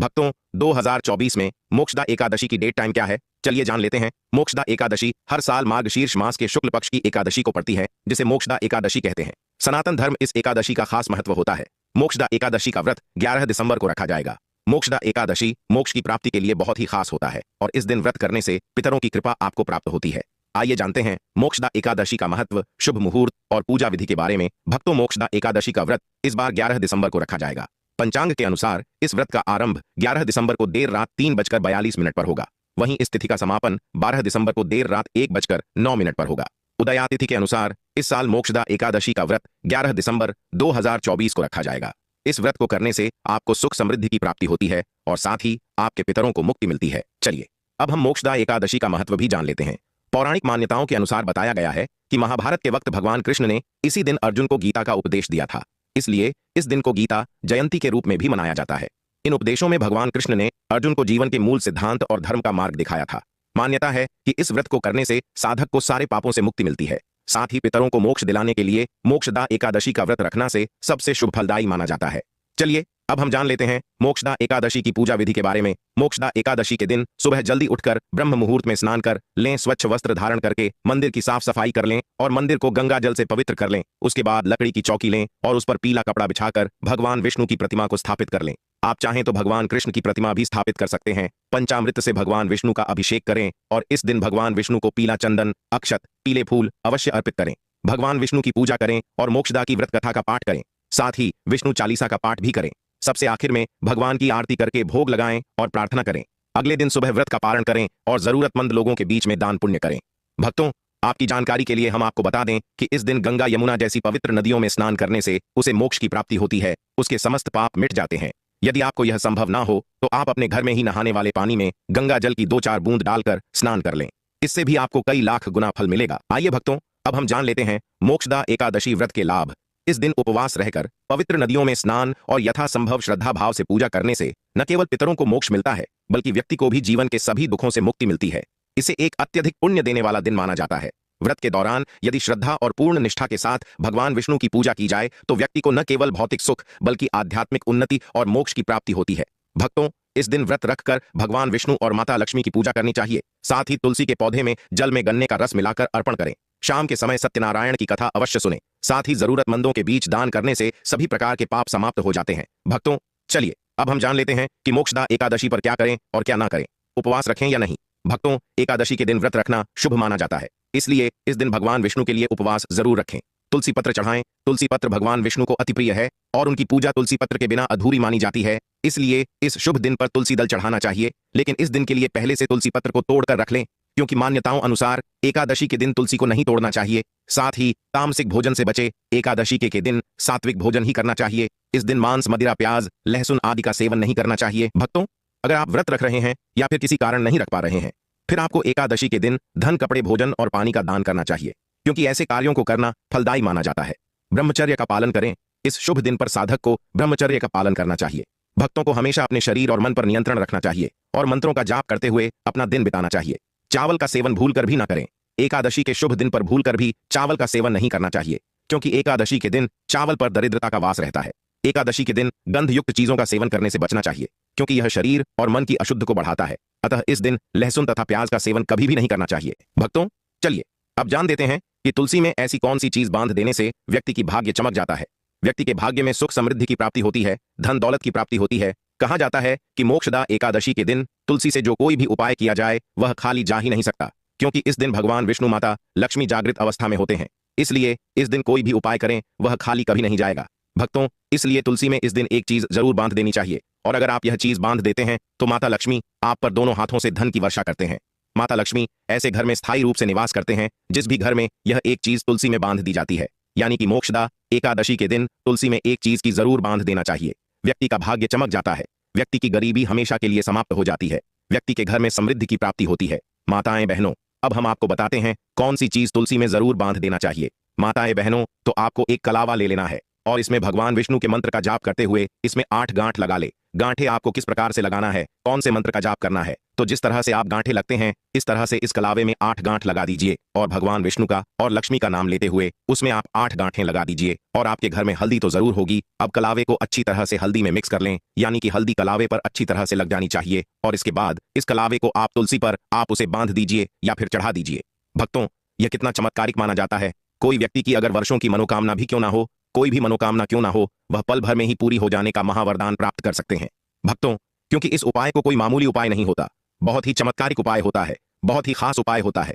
भक्तों, 2024 में मोक्षदा एकादशी की डेट टाइम क्या है, चलिए जान लेते हैं। मोक्षदा एकादशी हर साल मार्गशीर्ष मास के शुक्ल पक्ष की एकादशी को पड़ती है, जिसे मोक्षदा एकादशी कहते हैं। सनातन धर्म इस एकादशी का खास महत्व होता है। मोक्षदा एकादशी का व्रत 11 दिसंबर को रखा जाएगा। मोक्षदा एकादशी मोक्ष की प्राप्ति के लिए बहुत ही खास होता है और इस दिन व्रत करने से पितरों की कृपा आपको प्राप्त होती है। आइए जानते हैं मोक्षदा एकादशी का महत्व, शुभ मुहूर्त और पूजा विधि के बारे में। भक्तों, मोक्षदा एकादशी का व्रत इस बार 11 दिसंबर को रखा जाएगा। पंचांग के अनुसार इस व्रत का आरंभ 11 दिसंबर को देर रात 3:42 पर होगा। वहीं इस तिथि का समापन 12 दिसंबर को देर रात 1:09 पर होगा। उदया तिथि के अनुसार इस साल मोक्षदा एकादशी का व्रत 11 दिसंबर 2024 को रखा जाएगा। इस व्रत को करने से आपको सुख समृद्धि की प्राप्ति होती है और साथ ही आपके पितरों को मुक्ति मिलती है। चलिए अब हम मोक्षदा एकादशी का महत्व भी जान लेते हैं। पौराणिक मान्यताओं के अनुसार बताया गया है कि महाभारत के वक्त भगवान कृष्ण ने इसी दिन अर्जुन को गीता का उपदेश दिया था। इसलिए इस दिन को गीता जयंती के रूप में भी मनाया जाता है। इन उपदेशों में भगवान कृष्ण ने अर्जुन को जीवन के मूल सिद्धांत और धर्म का मार्ग दिखाया था। मान्यता है कि इस व्रत को करने से साधक को सारे पापों से मुक्ति मिलती है। साथ ही पितरों को मोक्ष दिलाने के लिए मोक्षदा एकादशी का व्रत रखना से सबसे शुभ फलदायी माना जाता है। चलिए अब हम जान लेते हैं मोक्षदा एकादशी की पूजा विधि के बारे में। मोक्षदा एकादशी के दिन सुबह जल्दी उठकर ब्रह्म मुहूर्त में स्नान कर लें, स्वच्छ वस्त्र धारण करके मंदिर की साफ सफाई कर लें और मंदिर को गंगा जल से पवित्र कर लें। उसके बाद लकड़ी की चौकी लें और उस पर पीला कपड़ा बिछाकर भगवान विष्णु की प्रतिमा को स्थापित कर लें। आप चाहें तो भगवान कृष्ण की प्रतिमा भी स्थापित कर सकते हैं। पंचामृत से भगवान विष्णु का अभिषेक करें और इस दिन भगवान विष्णु को पीला चंदन, अक्षत, पीले फूल अवश्य अर्पित करें। भगवान विष्णु की पूजा करें और मोक्षदा की व्रत कथा का पाठ करें। साथ ही विष्णु चालीसा का पाठ भी करें। सबसे आखिर में भगवान की आरती करके भोग लगाएं और प्रार्थना करें। अगले दिन सुबह व्रत का पारण करें और जरूरतमंद लोगों के बीच में दान पुण्य करें। भक्तों, आपकी जानकारी के लिए हम आपको बता दें कि इस दिन गंगा, यमुना जैसी पवित्र नदियों में स्नान करने से उसे मोक्ष की प्राप्ति होती है। उसके समस्त पाप मिट जाते हैं। यदि आपको यह संभव ना हो तो आप अपने घर में ही नहाने वाले पानी में गंगा जल की 2-4 बूंद डालकर स्नान कर लें। इससे भी आपको कई लाख गुना फल मिलेगा। आइए भक्तों, अब हम जान लेते हैं मोक्षदा एकादशी व्रत के लाभ। इस दिन उपवास रहकर पवित्र नदियों में स्नान और यथासंभव श्रद्धा भाव से पूजा करने से न केवल पितरों को मोक्ष मिलता है, बल्कि व्यक्ति को भी जीवन के सभी दुखों से मुक्ति मिलती है। इसे एक अत्यधिक पुण्य देने वाला दिन माना जाता है। व्रत के दौरान यदि श्रद्धा और पूर्ण निष्ठा के साथ भगवान विष्णु की पूजा की जाए तो व्यक्ति को न केवल भौतिक सुख बल्कि आध्यात्मिक उन्नति और मोक्ष की प्राप्ति होती है। भक्तों, इस दिन व्रत रखकर भगवान विष्णु और माता लक्ष्मी की पूजा करनी चाहिए। साथ ही तुलसी के पौधे में जल में गन्ने का रस मिलाकर अर्पण करें। शाम के समय सत्यनारायण की कथा अवश्य सुनें। साथ ही जरूरतमंदों के बीच दान करने से सभी प्रकार के पाप समाप्त हो जाते हैं। भक्तों, चलिए अब हम जान लेते हैं कि मोक्षदा एकादशी पर क्या करें और क्या ना करें, उपवास रखें या नहीं। भक्तों, एकादशी के दिन व्रत रखना शुभ माना जाता है, इसलिए इस दिन भगवान विष्णु के लिए उपवास जरूर रखें। तुलसी पत्र चढ़ाएं। तुलसी पत्र भगवान विष्णु को अति प्रिय है और उनकी पूजा तुलसी पत्र के बिना अधूरी मानी जाती है। इसलिए इस शुभ दिन पर तुलसी दल चढ़ाना चाहिए, लेकिन इस दिन के लिए पहले से तुलसी पत्र को तोड़कर रख लें, क्योंकि मान्यताओं अनुसार एकादशी के दिन तुलसी को नहीं तोड़ना चाहिए। साथ ही तामसिक भोजन से बचे। एकादशी के दिन सात्विक भोजन ही करना चाहिए। इस दिन मांस, मदिरा, प्याज, लहसुन आदि का सेवन नहीं करना चाहिए। भक्तों, अगर आप व्रत रख रहे हैं या फिर किसी कारण नहीं रख पा रहे हैं, फिर आपको एकादशी के दिन धन, कपड़े, भोजन और पानी का दान करना चाहिए, क्योंकि ऐसे कार्यों को करना फलदायी माना जाता है। ब्रह्मचर्य का पालन करें। इस शुभ दिन पर साधक को ब्रह्मचर्य का पालन करना चाहिए। भक्तों को हमेशा अपने शरीर और मन पर नियंत्रण रखना चाहिए और मंत्रों का जाप करते हुए अपना दिन बिताना चाहिए। चावल का सेवन भूलकर भी ना करें। एकादशी के शुभ दिन पर भूलकर भी चावल का सेवन नहीं करना चाहिए, क्योंकि एकादशी के दिन चावल पर दरिद्रता का वास रहता है। एकादशी के दिन गंधयुक्त चीजों का सेवन करने से बचना चाहिए, क्योंकि यह शरीर और मन की अशुद्ध को बढ़ाता है। अतः इस दिन लहसुन तथा प्याज का सेवन कभी भी नहीं करना चाहिए। भक्तों, चलिए अब जान देते हैं कि तुलसी में ऐसी कौन सी चीज बांध देने से व्यक्ति की भाग्य चमक जाता है, व्यक्ति के भाग्य में सुख समृद्धि की प्राप्ति होती है, धन दौलत की प्राप्ति होती है। कहा जाता है कि मोक्षदा एकादशी के दिन तुलसी से जो कोई भी उपाय किया जाए वह खाली जा ही नहीं सकता, क्योंकि इस दिन भगवान विष्णु, माता लक्ष्मी जागृत अवस्था में होते हैं। इसलिए इस दिन कोई भी उपाय करें वह खाली कभी नहीं जाएगा। भक्तों, इसलिए तुलसी में इस दिन एक चीज जरूर बांध देनी चाहिए, और अगर आप यह चीज बांध देते हैं तो माता लक्ष्मी आप पर दोनों हाथों से धन की वर्षा करते हैं। माता लक्ष्मी ऐसे घर में स्थायी रूप से निवास करते हैं जिस भी घर में यह एक चीज तुलसी में बांध दी जाती है। यानी कि मोक्षदा एकादशी के दिन तुलसी में एक चीज की जरूर बांध देना चाहिए। व्यक्ति का भाग्य चमक जाता है, व्यक्ति की गरीबी हमेशा के लिए समाप्त हो जाती है, व्यक्ति के घर में समृद्धि की प्राप्ति होती है। माताएं बहनों, अब हम आपको बताते हैं कौन सी चीज तुलसी में जरूर बांध देना चाहिए। माताएं बहनों, तो आपको एक कलावा ले लेना है। और इसमें भगवान विष्णु के मंत्र का जाप करते हुए इसमें 8 गांठ लगा ले। गांठे आपको किस प्रकार से लगाना है, कौन से मंत्र का जाप करना है, तो जिस तरह से आप गांठे लगते हैं इस तरह से इस कलावे में 8 गांठ लगा दीजिए और भगवान विष्णु का और लक्ष्मी का नाम लेते हुए उसमें आप 8 गांठें लगा दीजिए। और आपके घर में हल्दी तो जरूर होगी। अब कलावे को अच्छी तरह से हल्दी में मिक्स कर लें, यानी कि हल्दी कलावे पर अच्छी तरह से लग जानी चाहिए। और इसके बाद इस कलावे को आप तुलसी पर आप उसे बांध दीजिए या फिर चढ़ा दीजिए। भक्तों, यह कितना चमत्कारिक माना जाता है। कोई व्यक्ति की अगर वर्षों की मनोकामना भी क्यों ना हो, कोई भी मनोकामना क्यों ना हो, वह पल भर में ही पूरी हो जाने का महावरदान प्राप्त कर सकते हैं। भक्तों, क्योंकि इस उपाय को कोई मामूली उपाय नहीं होता, बहुत ही चमत्कारिक उपाय होता है, बहुत ही खास उपाय होता है।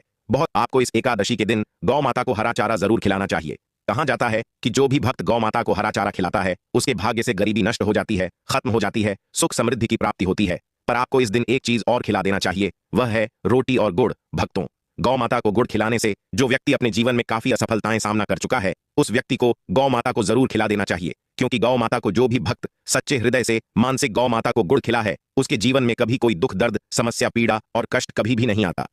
आपको इस एकादशी के दिन गौ माता को हरा चारा जरूर खिलाना चाहिए। कहा जाता है कि जो भी भक्त गौ माता को हरा चारा खिलाता है उसके भाग्य से गरीबी नष्ट हो जाती है, खत्म हो जाती है, सुख समृद्धि की प्राप्ति होती है। पर आपको इस दिन एक चीज और खिला देना चाहिए, वह है रोटी और गुड़। भक्तों, गौ माता को गुड़ खिलाने से जो व्यक्ति अपने जीवन में काफी असफलताएं सामना कर चुका है उस व्यक्ति को गौ माता को जरूर खिला देना चाहिए। क्योंकि गौ माता को जो भी भक्त सच्चे हृदय से मानसिक गौ माता को गुड़ खिला है उसके जीवन में कभी कोई दुख, दर्द, समस्या, पीड़ा और कष्ट कभी भी नहीं आता।